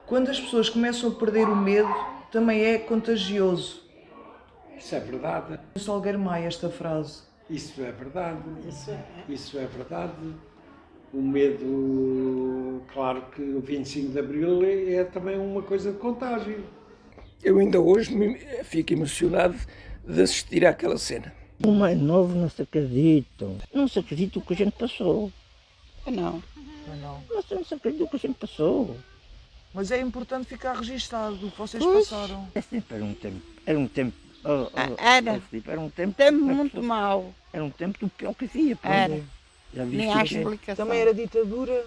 Quando as pessoas começam a perder o medo, também é contagioso. Isso é verdade. O Salgueiro Maia, esta frase. Isso é verdade. Isso é. Isso é verdade. O medo, claro que o 25 de Abril é também uma coisa de contágio. Eu ainda hoje fico emocionado de assistir àquela cena. O mais novo não se acredita. Não se acredita o que a gente passou. Não. Não. Você não se acredita o que a gente passou. Mas é importante ficar registado o que vocês Pois. passaram. É sempre era um tempo. Era um tempo. Era. Filipe, era um tempo. Tempo muito mau. Era um tempo do pior que havia. pô. Era. Já viste Nem o há que é? explicação. Também era ditadura.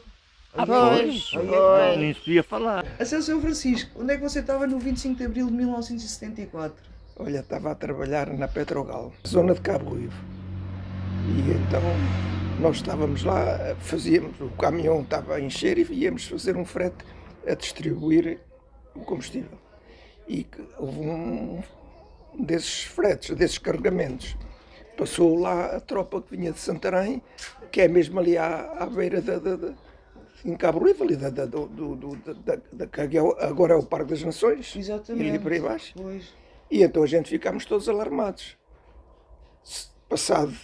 Pois. Aí é Nem se podia falar. que- Seu São Francisco, onde é que você estava no 25 de Abril de 1974? Olha, estava a trabalhar na Petrogal, zona de Cabo Ruivo. E então nós estávamos lá, o caminhão estava a encher e íamos fazer um frete a distribuir o combustível. E houve um desses fretes, desses carregamentos. Passou lá a tropa que vinha de Santarém, que é mesmo ali à beira em Cabo Ruivo, ali que agora é o Parque das Nações. Exatamente. E ali por aí baixo. Pois. E então a gente ficámos todos alarmados. Passado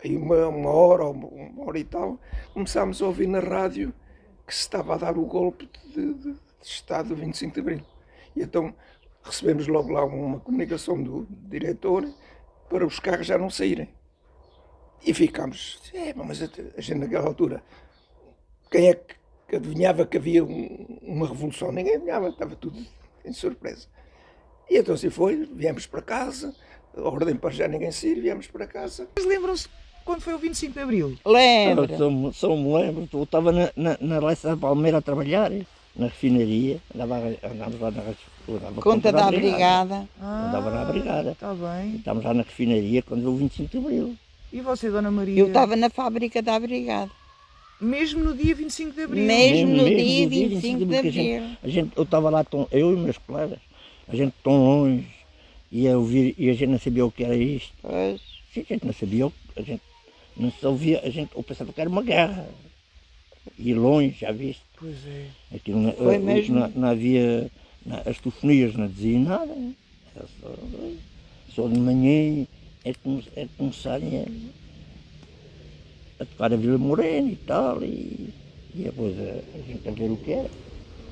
aí uma hora ou uma hora e tal, começámos a ouvir na rádio que se estava a dar o golpe de Estado do 25 de Abril. E então recebemos logo lá uma comunicação do diretor para os carros já não saírem. E ficámos, mas a gente naquela altura, quem é que adivinhava que havia uma revolução? Ninguém adivinhava, estava tudo em surpresa. E então assim foi, viemos para casa, a ordem para já ninguém sair, viemos para casa. Vocês lembram-se quando foi o 25 de Abril? Lembra? Só me lembro. Eu estava na Leça de Palmeira a trabalhar, na refinaria. Andámos lá na Conta da brigada. Andava na brigada. Está bem. Estávamos lá na refinaria quando veio o 25 de Abril. E você, Dona Maria? Eu estava na fábrica da brigada. Mesmo no dia 25 de Abril? Mesmo no Mesmo dia no dia 25 de porque Abril. eu estava lá, eu e meus colegas, a gente tão longe, e a gente não sabia o que era isto. Pois. Sim, a gente não sabia, a gente não se ouvia, eu pensava que era uma guerra. E longe, já viste? Pois é. Aquilo Foi mesmo. não havia, as telefonias não diziam nada. Era só de manhã é que começarem a tocar a Vila Morena e tal, e depois a gente a ver o que era.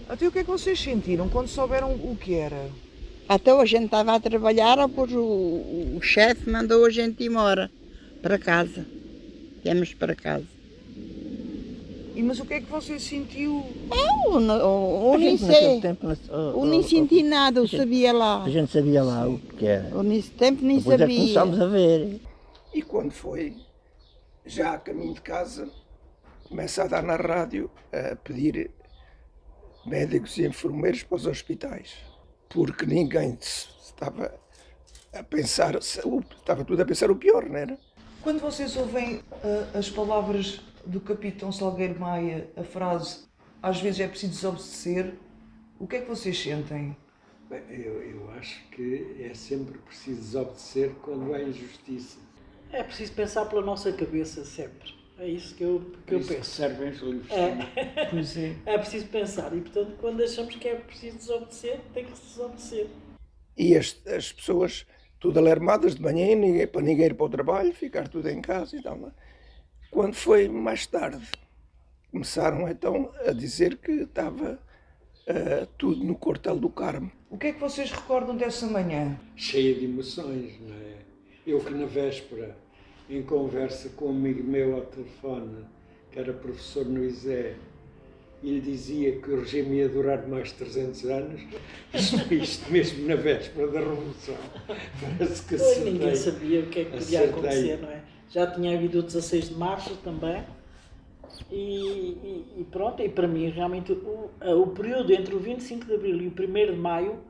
Até o que é que vocês sentiram quando souberam o que era? Até a gente estava a trabalhar, depois o chefe mandou a gente ir embora para casa. Viemos para casa. Mas o que é que você sentiu? Eu nem sei. Eu nem senti nada, eu sabia lá. A gente sabia lá o que era. Eu nesse tempo nem Depois é que sabia. começámos a ver. E quando foi, já a caminho de casa, começa a dar na rádio a pedir médicos e enfermeiros para os hospitais. Porque ninguém estava a pensar, estava tudo a pensar o pior, não era? Quando vocês ouvem as palavras do Capitão Salgueiro Maia, a frase "às vezes é preciso desobedecer", o que é que vocês sentem? Bem, eu acho que é sempre preciso desobedecer quando há injustiça. É preciso pensar pela nossa cabeça sempre. É isso que eu penso. Servem os livros. Pois é. É preciso pensar e, portanto, quando achamos que é preciso desobedecer, tem que se desobedecer. E as pessoas tudo alarmadas de manhã, para ninguém ir para o trabalho, ficar tudo em casa e tal. Não é? Quando foi mais tarde, começaram então a dizer que estava tudo no Quartel do Carmo. O que é que vocês recordam dessa manhã? Cheia de emoções, não é? Eu que na véspera, em conversa com um amigo meu ao telefone, que era professor no ISE, e lhe dizia que o regime ia durar mais 300 anos, isto mesmo na véspera da Revolução. Parece que acertei. Ninguém sabia o que é que podia acontecer, não é? Já tinha havido o 16 de março também, e pronto, e para mim realmente o período entre o 25 de Abril e o 1º de Maio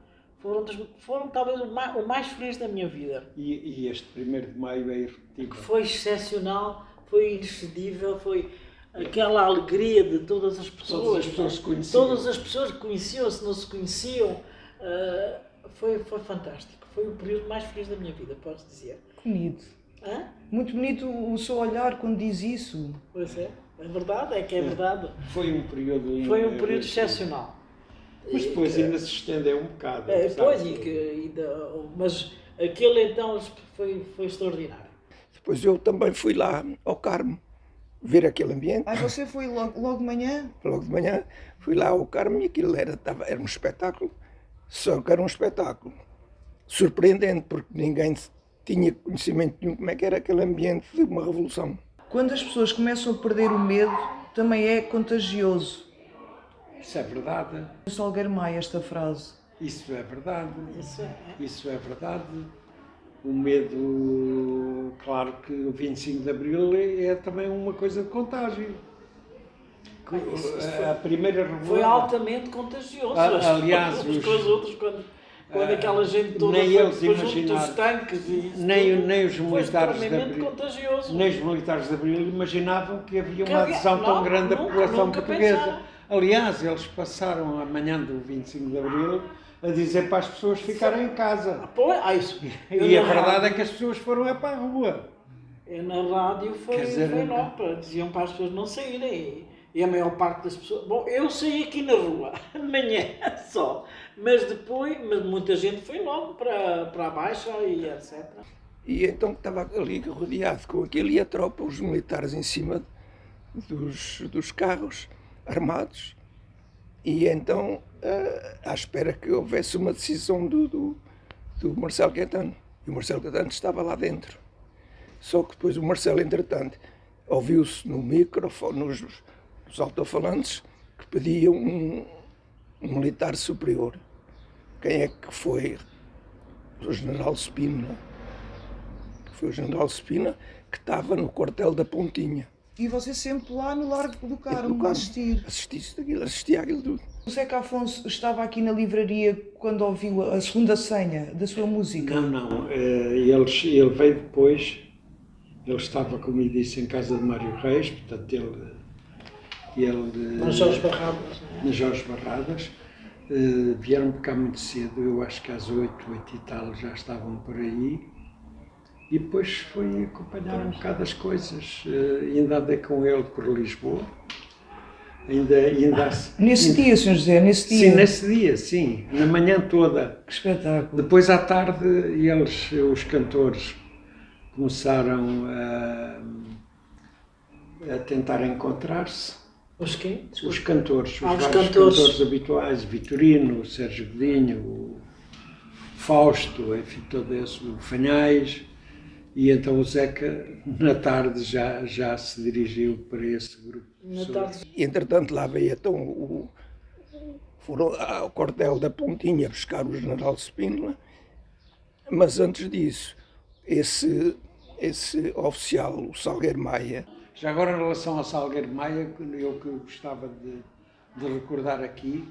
foram talvez o mais feliz da minha vida. E este 1º de Maio é irrepetível. Foi excepcional, foi inexcedível, foi aquela alegria de todas as pessoas. Todas as pessoas se conheciam. Todas as pessoas que conheciam-se, não se conheciam. Foi fantástico. Foi o período mais feliz da minha vida, posso dizer. Bonito. Hã? Muito bonito o seu olhar quando diz isso. Pois é verdade, é que é verdade. Foi um período... Foi um período excepcional. Mas depois ainda se estendeu um bocado. Pois, mas aquele então foi extraordinário. Depois eu também fui lá ao Carmo ver aquele ambiente. Ah, você foi logo de manhã? Logo de manhã fui lá ao Carmo e aquilo era um espetáculo, só que era um espetáculo surpreendente, porque ninguém tinha conhecimento nenhum como é que era aquele ambiente de uma revolução. Quando as pessoas começam a perder o medo, também é contagioso. Isso é verdade. O Salgueiro Maia, esta frase. Isso é verdade. Isso é. Isso é verdade. O medo, claro que o 25 de Abril é também uma coisa de contágio. A primeira revolução Foi altamente contagioso. Aliás, uns com os outros, quando aquela gente toda nem foi eles depois junto imaginaram, dos tanques e isso nem os tudo, militares foi de extremamente Abril, contagioso. nem os militares de Abril imaginavam que havia Que uma havia- adesão tão não, grande da nunca, população nunca portuguesa. pensaram. Aliás, eles passaram a manhã do 25 de Abril a dizer para as pessoas ficarem em casa. Pô, isso. E a verdade é que as pessoas foram para a rua. Na rádio Quer foi dizer, logo, diziam para as pessoas não saírem. E a maior parte das pessoas... Bom, eu saí aqui na rua, de manhã só. Mas depois, muita gente foi logo para a Baixa e etc. E então estava ali rodeado com aquilo e a tropa, os militares em cima dos carros armados. E então, à espera que houvesse uma decisão do Marcelo Caetano. E o Marcelo Caetano estava lá dentro. Só que depois o Marcelo, entretanto, ouviu-se no microfone, nos alto-falantes, que pedia um militar superior. Quem é que foi? O general Spina. Foi o general Spina que estava no quartel da Pontinha. E você sempre lá no Largo do Carmo, Carmo. a assistir. Assistia àquilo tudo. O Zeca Afonso estava aqui na livraria quando ouviu a segunda senha da sua música. Não. Ele veio depois. Ele estava, como eu disse, em casa de Mário Reis, portanto Nas Jorge Barradas. nas Jorge Barradas. Vieram para cá muito cedo, eu acho que às 8 e tal já estavam por aí. E depois fui acompanhar um bocado as coisas. Ainda andei com ele por Lisboa. Nesse dia, Sr. José, nesse dia. Sim, nesse dia, sim. Na manhã toda. Que espetáculo. Depois à tarde, os cantores, começaram a tentar encontrar-se. Os quê? Os cantores, os vários cantores. cantores habituais, Vitorino, o Sérgio Godinho, o Fausto, enfim, todo esse, o Fanhais. E então o Zeca, na tarde, já se dirigiu para esse grupo de pessoas. E, entretanto, lá veio então foram ao quartel da Pontinha buscar o general Spínola, mas antes disso, esse oficial, o Salgueiro Maia. Já agora, em relação ao Salgueiro Maia, eu que gostava de recordar aqui,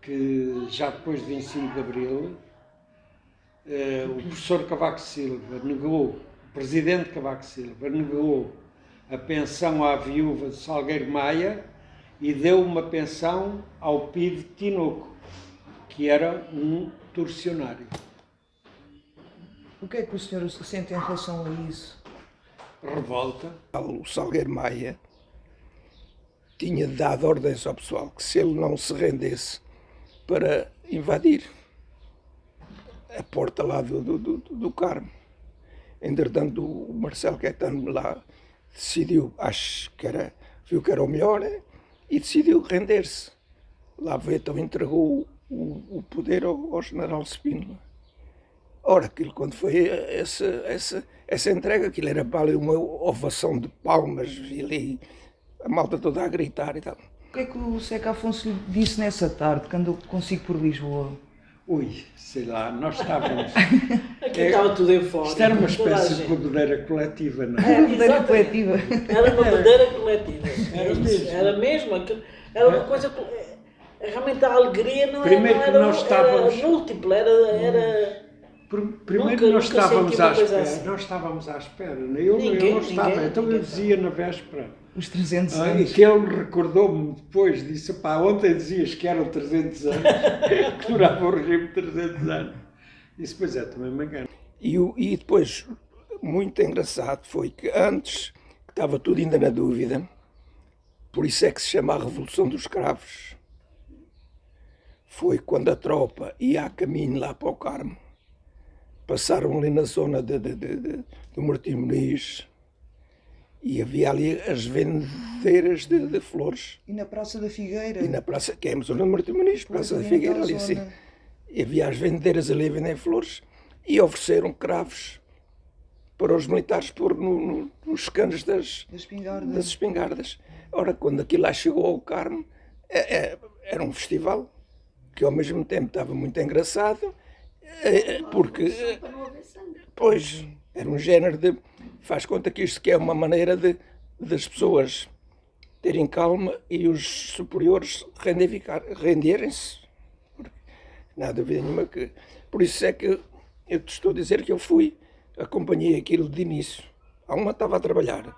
que já depois de 25 de Abril, o professor Cavaco Silva negou, o presidente Cavaco Silva negou a pensão à viúva de Salgueiro Maia e deu uma pensão ao Pide Tinoco, que era um torcionário. O que é que o senhor sente em relação a isso? Revolta. O Salgueiro Maia tinha dado ordens ao pessoal que se ele não se rendesse para invadir a porta lá do Carmo. Entretanto, o Marcelo Caetano lá decidiu, viu que era o melhor, e decidiu render-se. Lá veio, então entregou o poder ao general Spínola. Ora, aquilo quando foi essa entrega, aquilo era para ali uma ovação de palmas, e ali a malta toda a gritar e tal. O que é que o Zeca Afonso lhe disse nessa tarde, que andou consigo por Lisboa? Ui, sei lá, nós estávamos... Aqui estava tudo em fora. Isto era uma toda a espécie de gente. bebedeira coletiva, não É é? a bandeira Exatamente. coletiva. Era uma bandeira coletiva. Era mesmo. Era mesmo. Era uma coisa... Realmente a alegria não Primeiro era, que não nós era, estávamos- era múltipla, era... Primeiro Nunca nós estávamos senti à uma coisa espera. assim. Nós estávamos à espera. Eu Ninguém- não estava. ninguém- Então ninguém eu dizia na véspera. Os 300 E anos. que ele recordou-me depois, disse, pá, ontem dizias que eram 300 anos, que durava o regime de 300 anos. Isso, pois é, também me engano. E depois, muito engraçado, foi que antes, que estava tudo ainda na dúvida, por isso é que se chama a Revolução dos Cravos. foi quando a tropa ia a caminho lá para o Carmo. Passaram ali na zona do Martim Muniz e havia ali as vendeiras de flores. E na Praça da Figueira? E na praça, que é a zona do Martim Muniz, Praça da Figueira, ali assim. E havia as vendeiras ali a vender flores e ofereceram cravos para os militares pôr nos canos das espingardas. Ora, quando aquilo lá chegou ao Carmo, era um festival que ao mesmo tempo estava muito engraçado, porque, pois, era um género de... Faz conta que isto que é uma maneira das pessoas terem calma e os superiores renderem-se. Não há dúvida nenhuma que... Por isso é que eu te estou a dizer que eu acompanhei aquilo de início. A uma estava a trabalhar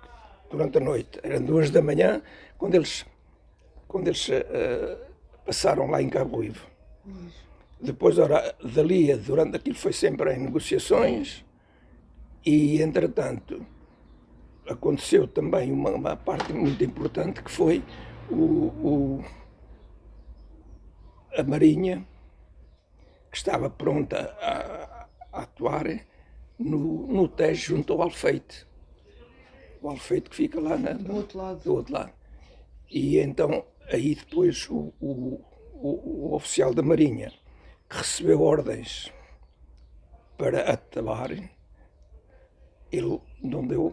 durante a noite, eram 2 da manhã, quando eles passaram lá em Cabo Ruivo. Depois, dali, durante aquilo foi sempre em negociações e, entretanto, aconteceu também uma parte muito importante que foi a Marinha, que estava pronta a atuar no Tejo junto ao Alfeite. O Alfeite que fica lá do outro lado. E então, aí depois o oficial da Marinha, que recebeu ordens para atabar, ele não deu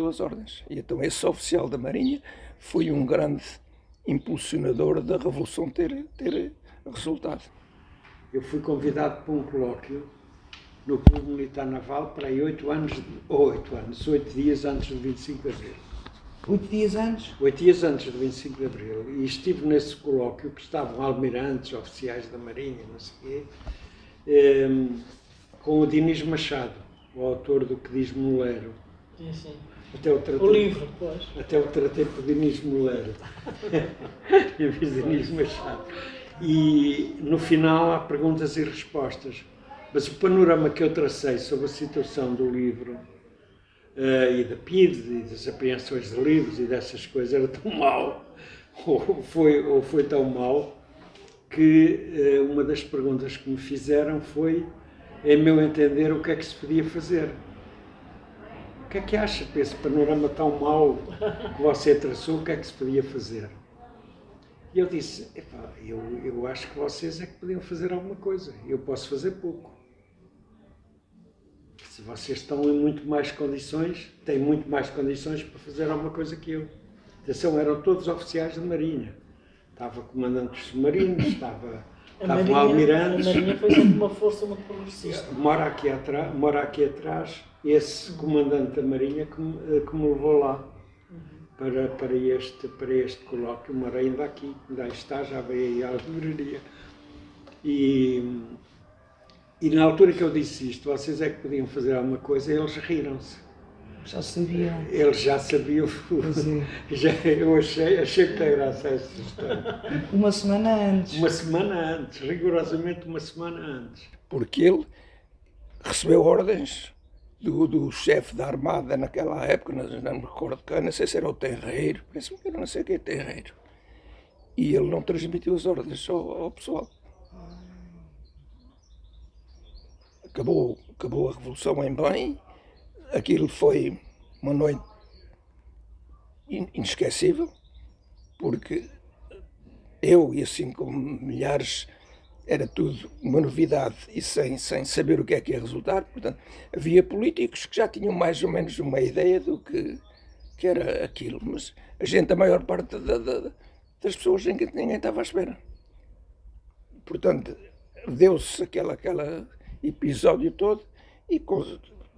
as ordens. E então esse oficial da Marinha foi um grande impulsionador da Revolução ter resultado. Eu fui convidado para um colóquio no Clube Militar Naval para aí 8 dias antes do 25 de Abril. 8 dias antes? 8 dias antes do 25 de Abril. E estive nesse colóquio que estavam almirantes, oficiais da Marinha, não sei o quê, com o Dinis Machado, o autor do Que Diz Moleiro. Sim. O livro, pois. Até o tratei por Dinis Moleiro. Eu fiz Dinis Machado. E no final há perguntas e respostas. Mas o panorama que eu tracei sobre a situação do livro e da PIDE e das apreensões de livros e dessas coisas era tão mau, ou foi tão mau, que uma das perguntas que me fizeram foi, em meu entender, o que é que se podia fazer. O que é que acha que esse panorama tão mau que você traçou, o que é que se podia fazer? E eu disse, eu acho que vocês é que podiam fazer alguma coisa, eu posso fazer pouco. Se vocês estão em muito mais condições, têm muito mais condições para fazer alguma coisa que eu. Atenção, eram todos oficiais da Marinha. Estava comandante dos submarinos, estavam almirantes. A Marinha foi sempre uma força muito progressista. Mora aqui atrás esse comandante da Marinha que me levou lá para este colóquio. Mora ainda aqui, ainda está, já veio aí à livraria. E na altura que eu disse isto, vocês é que podiam fazer alguma coisa, eles riram-se. Já sabiam. Eles já sabiam. Eu achei muita graça essa história. Uma semana antes. Uma semana antes, rigorosamente uma semana antes. Porque ele recebeu ordens do chefe da Armada naquela época, não me recordo quem, não sei se era o Terreiro, penso que era não sei o que é Terreiro. E ele não transmitiu as ordens ao pessoal. Acabou a Revolução em bem, aquilo foi uma noite inesquecível, porque eu, e assim como milhares, era tudo uma novidade e sem saber o que é que ia resultar. Portanto, havia políticos que já tinham mais ou menos uma ideia do que era aquilo, mas a maior parte das pessoas ninguém estava à espera. Portanto, deu-se aquele episódio todo e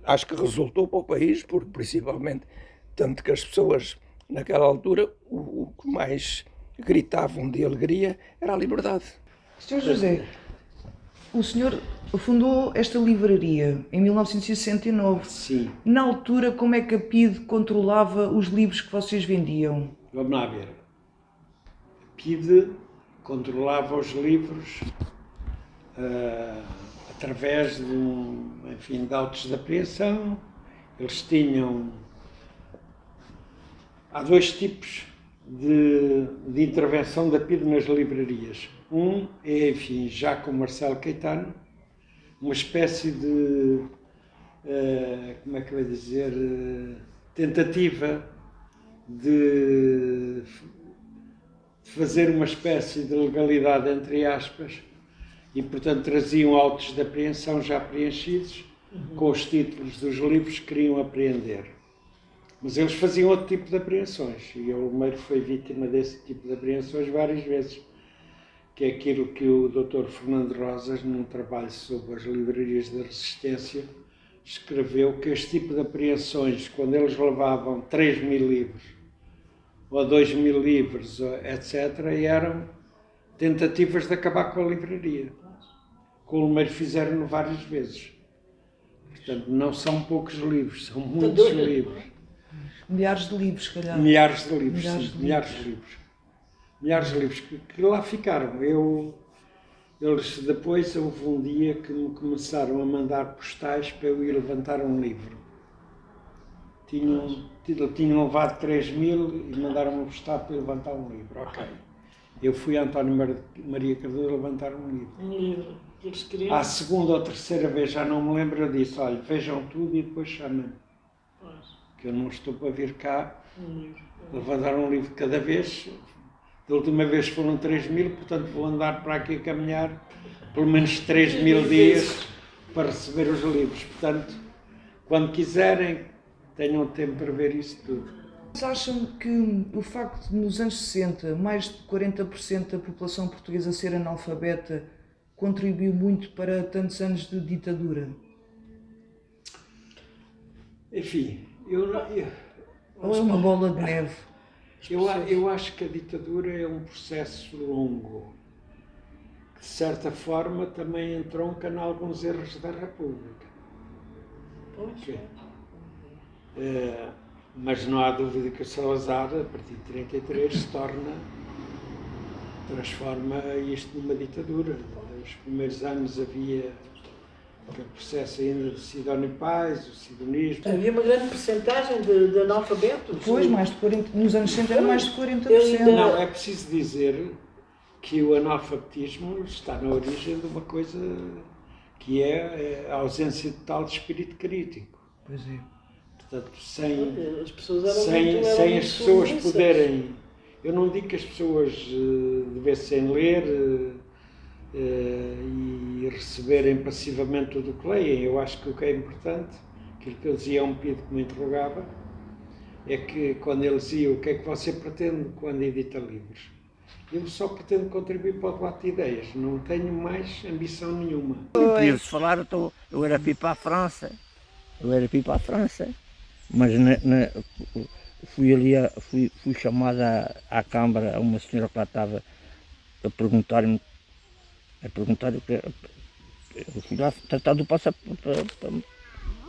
acho que resultou para o país, porque principalmente, tanto que as pessoas naquela altura o que mais gritavam de alegria era a liberdade. Sr. José, o senhor fundou esta livraria em 1969. Sim. Na altura, como é que a PIDE controlava os livros que vocês vendiam? Vamos lá ver. A PIDE controlava os livros através de autos de apreensão. Eles tinham... Há dois tipos de intervenção da PIDE nas livrarias. Um é, enfim, já com Marcelo Caetano, uma espécie de, como é que eu ia dizer, tentativa de fazer uma espécie de legalidade, entre aspas, e, portanto, traziam autos de apreensão já preenchidos, com os títulos dos livros que queriam apreender. Mas eles faziam outro tipo de apreensões, e o Olmeiro foi vítima desse tipo de apreensões várias vezes, que é aquilo que o Dr. Fernando Rosas, num trabalho sobre as livrarias da Resistência, escreveu que este tipo de apreensões, quando eles levavam 3.000 livros, ou 2.000 livros, etc., eram tentativas de acabar com a livraria. Com o Olmeiro fizeram-no várias vezes. Portanto, não são poucos livros, são muitos livros. Milhares de livros, se calhar. Milhares de livros, sim, milhares de livros. Milhares de livros que lá ficaram. Eles depois, houve um dia que me começaram a mandar postais para eu ir levantar um livro. Tinham levado 3.000 e mandaram-me postar para eu levantar um livro. Ok. Eu fui a António Maria Cardoso levantar um livro. Um livro que eles queriam. À segunda ou terceira vez, já não me lembro, eu disse, olha, vejam tudo e depois chamem-me. Que eu não estou para vir cá levantar um livro de cada vez. Da última vez foram 3.000, portanto vou andar para aqui a caminhar pelo menos 3.000 dias para receber os livros. Portanto, quando quiserem, tenham tempo para ver isso tudo. Mas acham que o facto de, nos anos 60, mais de 40% da população portuguesa ser analfabeta contribuiu muito para tantos anos de ditadura? Enfim, Ou é uma bola de neve? eu acho que a ditadura é um processo longo, que de certa forma também entronca em alguns erros da República. Okay. Mas não há dúvida que o Salazar, a partir de 1933, transforma isto numa ditadura. Nos primeiros anos havia aquele processo ainda do Sidónio Paz, o sidonismo. Havia uma grande percentagem de analfabetos. Depois, mais de 40%, nos anos 60 era mais de 40%. Não, é preciso dizer que o analfabetismo está na origem de uma coisa que é a ausência total de espírito crítico. Pois é. Portanto, sem as pessoas as pessoas poderem... Eu não digo que as pessoas devessem ler e receberem passivamente tudo o que leem. Eu acho que o que é importante, aquilo que eu dizia a um pedido que me interrogava, é que quando ele dizia o que é que você pretende quando edita livros, eu só pretendo contribuir para o debate de ideias, não tenho mais ambição nenhuma. Podia-se falar, eu era para ir para a França, mas fui chamada à Câmara, a uma senhora que lá estava a perguntar-me o que eu fui lá tratar do passaporte,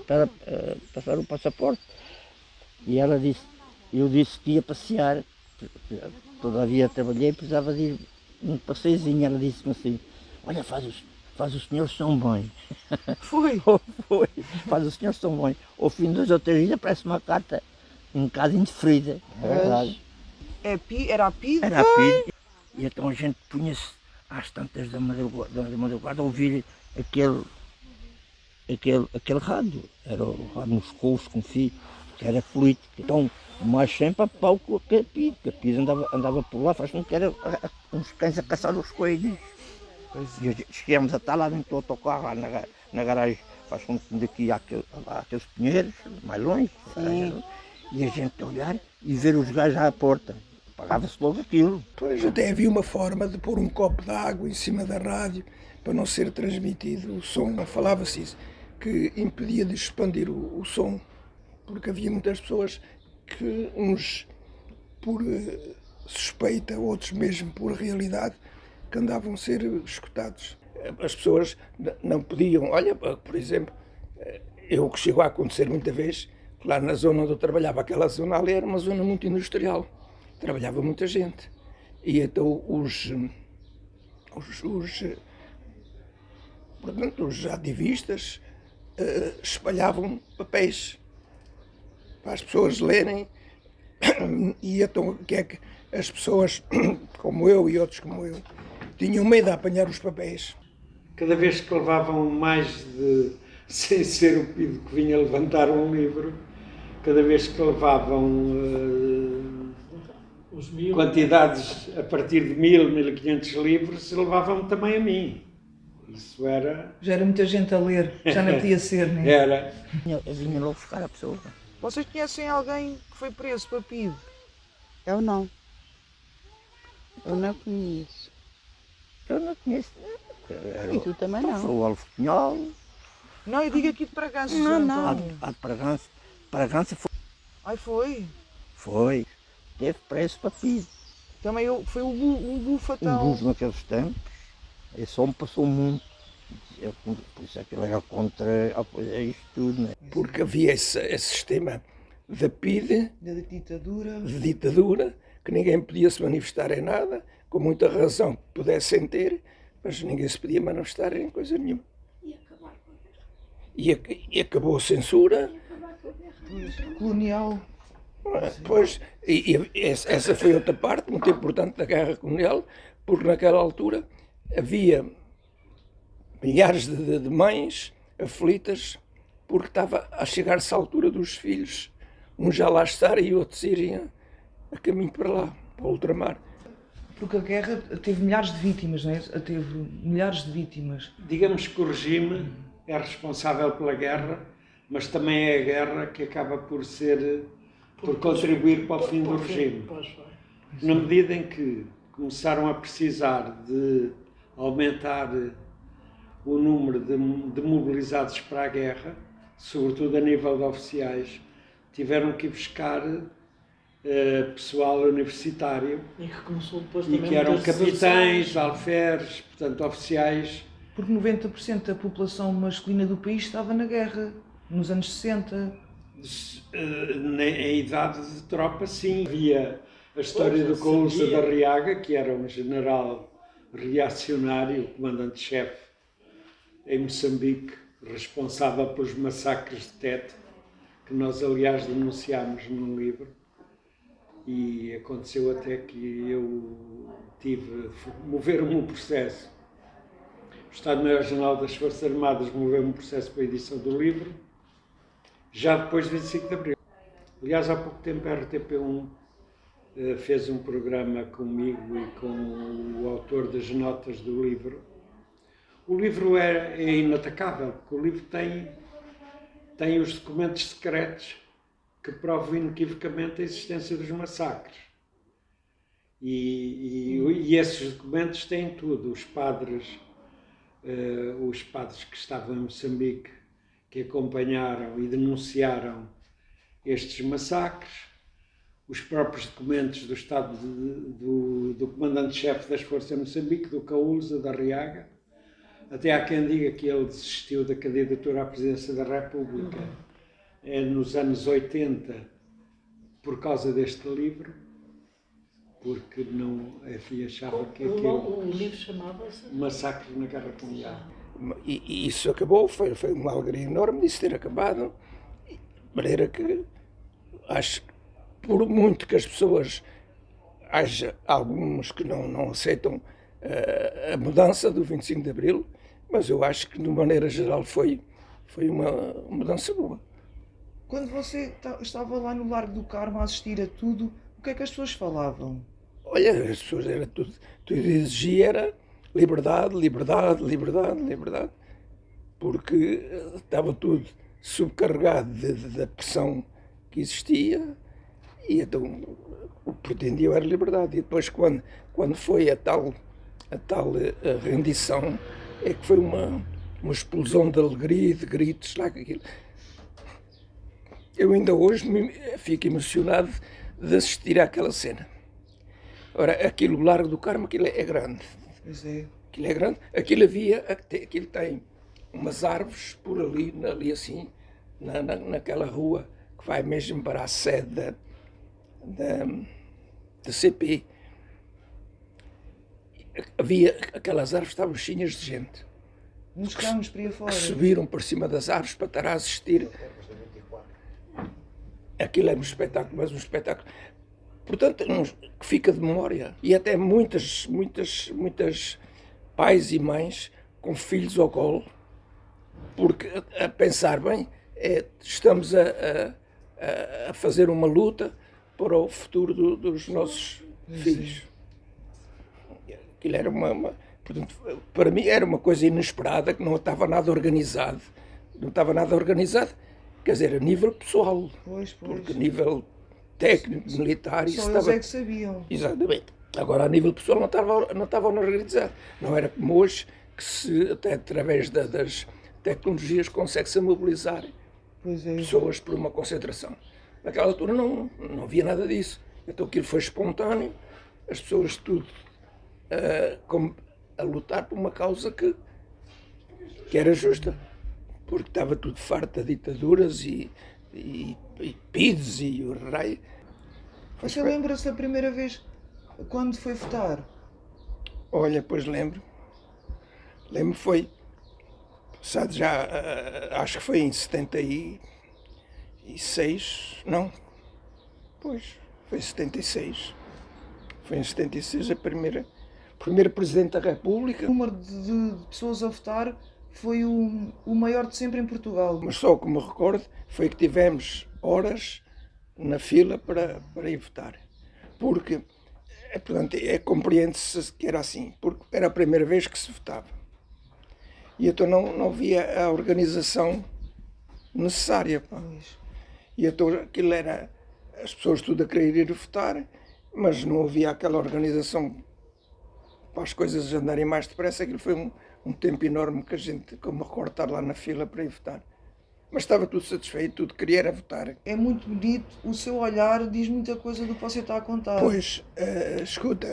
para passar o passaporte, e ela disse, eu disse que ia passear, todavia trabalhei, precisava de ir um passeiozinho. Ela disse-me assim, olha, faz o senhor São bem. Foi? Foi, faz o senhor São bem. Ao fim de 2 ou 3 dias aparece uma carta um bocado indeferida, é verdade. Era a PIDE? Era a PIDE. E então a gente punha-se às tantas da madrugada a ouvir aquele rádio. Era o rádio Moscou, com fio, que era política. Então, mais sempre a pau com a PIDE, que a PIDE andava por lá, faz como que era uns cães a caçar os coelhos. E chegamos a estar lá dentro do autocarro, lá na garagem, faz como que daqui há aqueles pinheiros, mais longe. E a gente olhar e ver os gajos à porta. Pagava-se logo aquilo. Pois até havia uma forma de pôr um copo de água em cima da rádio para não ser transmitido o som. Falava-se isso, que impedia de expandir o som, porque havia muitas pessoas que, uns por suspeita, outros mesmo por realidade, que andavam a ser escutados. As pessoas não podiam, olha, por exemplo, eu que chegou a acontecer muita vez, lá na zona onde eu trabalhava, aquela zona ali era uma zona muito industrial, trabalhava muita gente. E então os ativistas espalhavam papéis para as pessoas lerem E então, o que é que as pessoas, como eu e outros como eu, tinham medo de apanhar os papéis. Cada vez que levavam mais de, sem ser o PIDE que vinha levantar um livro, cada vez que levavam Os 1000. quantidades a partir de 1000, 1500 livros, levavam-me também a mim. Isso era... Já era muita gente a ler, já não podia ser, né? Era. Eu vinha logo buscar a pessoa. Vocês conhecem alguém que foi preso para PIDE? Eu não. Eu não conheço. Eu não conheço. E tu também Foi não. o Alvo Pinhol, Não, eu digo aqui de Bragança. Não, Sr. não. António. a de Bragança. Bragança Ai, foi. foi. Teve preço para PIDE. Também foi o bufatão. Um dos naqueles tempos. E só me passou muito. Por isso é que ele era contra isto tudo, né? Porque havia esse sistema da PIDE, Da ditadura. de ditadura, que ninguém podia se manifestar em nada, com muita razão que pudessem ter, mas ninguém se podia manifestar em coisa nenhuma. E acabou a censura. Colonial. Pois, essa foi outra parte muito importante da guerra colonial, porque naquela altura havia milhares de mães aflitas porque estava a chegar-se à altura dos filhos, uns já lá estarem e outros irem a caminho para lá, para o ultramar. Porque a guerra teve milhares de vítimas, não é? Teve milhares de vítimas. Digamos que o regime é responsável pela guerra, mas também é a guerra que acaba por contribuir para o fim do regime. Pois foi. Na medida em que começaram a precisar de aumentar o número de mobilizados para a guerra, sobretudo a nível de oficiais, tiveram que ir buscar pessoal universitário E que começou depois e também que eram muitas capitães, deserções. alferes, portanto oficiais. Porque 90% da população masculina do país estava na guerra, nos anos 60. Em idade de tropa, sim. Havia a história Pois, do Cousa sabia. da Arriaga, que era um general reacionário, o comandante-chefe em Moçambique, responsável pelos massacres de Tete, que nós, aliás, denunciámos no livro. E aconteceu até que eu moveram-me um processo. O Estado-Maior-General das Forças Armadas moveu-me um processo para a edição do livro, já depois de 25 de Abril. Aliás, há pouco tempo a RTP1 fez um programa comigo e com o autor das notas do livro. O livro é inatacável, porque o livro tem os documentos secretos que provam inequivocamente a existência dos massacres. E esses documentos têm tudo. Os padres que estavam em Moçambique, que acompanharam e denunciaram estes massacres, os próprios documentos do Estado do comandante-chefe das Forças em Moçambique, do Cousa da Arriaga. Até há quem diga que ele desistiu da candidatura à presidência da República nos anos 80 por causa deste livro, porque não achava que aquilo... O livro chamava-se? Massacre na Guerra Colonial. E isso acabou, foi uma alegria enorme disso ter acabado, de maneira que acho que por muito que as pessoas, haja alguns que não aceitam a mudança do 25 de Abril, mas eu acho que de maneira geral foi uma mudança boa. Quando você estava lá no Largo do Carmo a assistir a tudo, o que é que as pessoas falavam? Olha, as pessoas era tudo exigia era liberdade, liberdade, liberdade, liberdade, porque estava tudo subcarregado da pressão que existia e então o que pretendiam era liberdade. E depois quando foi a tal rendição, é que foi uma explosão de alegria e de gritos lá com aquilo. Eu ainda hoje fico emocionado de assistir àquela cena. Ora, aquilo Largo do Carmo, aquilo é grande. Pois é. Aquilo é grande. Aquilo tem umas árvores por ali assim, naquela rua que vai mesmo para a sede da CP. Havia aquelas árvores estavam cheias de gente. Nos carros para aí fora. Que subiram por cima das árvores para estar a assistir. aquilo é um espetáculo, mas um espetáculo, portanto, que fica de memória. E até muitas pais e mães com filhos ao colo, porque a pensar bem, estamos a fazer uma luta para o futuro dos nossos filhos. Aquilo era portanto, para mim era uma coisa inesperada, que não estava nada organizado. Não estava nada organizado, quer dizer, a nível pessoal. Pois. Porque a nível técnico, militar, isso Só estava... eles é que sabiam. Exatamente. Agora, a nível pessoal, não estava organizado. Não era como hoje, que se, até através das tecnologias, consegue-se mobilizar Pois é. pessoas por uma concentração. Naquela altura não havia nada disso. Então aquilo foi espontâneo, as pessoas tudo a lutar por uma causa que era justa. Porque estava tudo farto de ditaduras e PIDs e o rei. Você lembra-se da primeira vez quando foi votar? Olha, pois lembro. Foi, passado já, acho que foi em 76, não, pois, foi em 76. Foi em 76 a primeiro Presidente da República. O número de pessoas a votar foi o maior de sempre em Portugal. Mas só que me recordo foi que tivemos horas na fila para ir votar. Porque, portanto, compreende-se que era assim, porque era a primeira vez que se votava. E então não havia a organização necessária. Pá. E então aquilo era as pessoas tudo a querer ir votar, mas não havia aquela organização para as coisas andarem mais depressa. Aquilo foi um tempo enorme que a gente, como me recordo, estar lá na fila para ir votar. Mas estava tudo satisfeito, tudo queria era votar. É muito bonito, o seu olhar diz muita coisa do que você está a contar. Pois, escuta,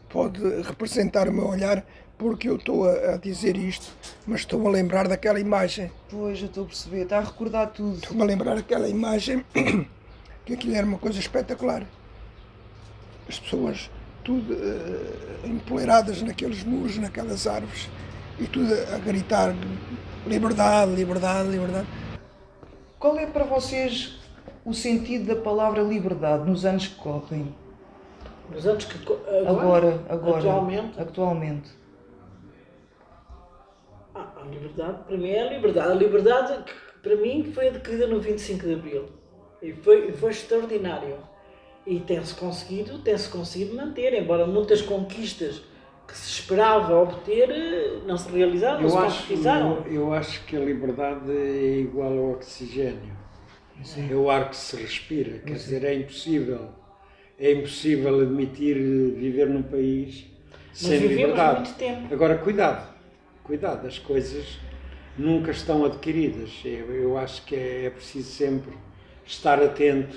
pode representar o meu olhar, porque eu estou a dizer isto, mas estou a lembrar daquela imagem. Pois, eu estou a perceber, está a recordar tudo. Estou-me a lembrar daquela imagem, que aquilo era uma coisa espetacular. As pessoas tudo empoleiradas naqueles muros, naquelas árvores, e tudo a gritar liberdade, liberdade, liberdade. Qual é para vocês o sentido da palavra liberdade nos anos que correm? Nos anos que... Agora. Atualmente? A liberdade, para mim, é a liberdade. A liberdade, que para mim, foi adquirida no 25 de Abril. E foi extraordinário. E tem-se conseguido manter, embora muitas conquistas que se esperava obter não se realizaram, não se concretizaram. Eu acho que a liberdade é igual ao oxigênio. É o ar que se respira. Quer dizer, é impossível admitir viver num país sem liberdade. Muito tempo. Agora, cuidado, as coisas nunca estão adquiridas. Eu acho que é preciso sempre estar atento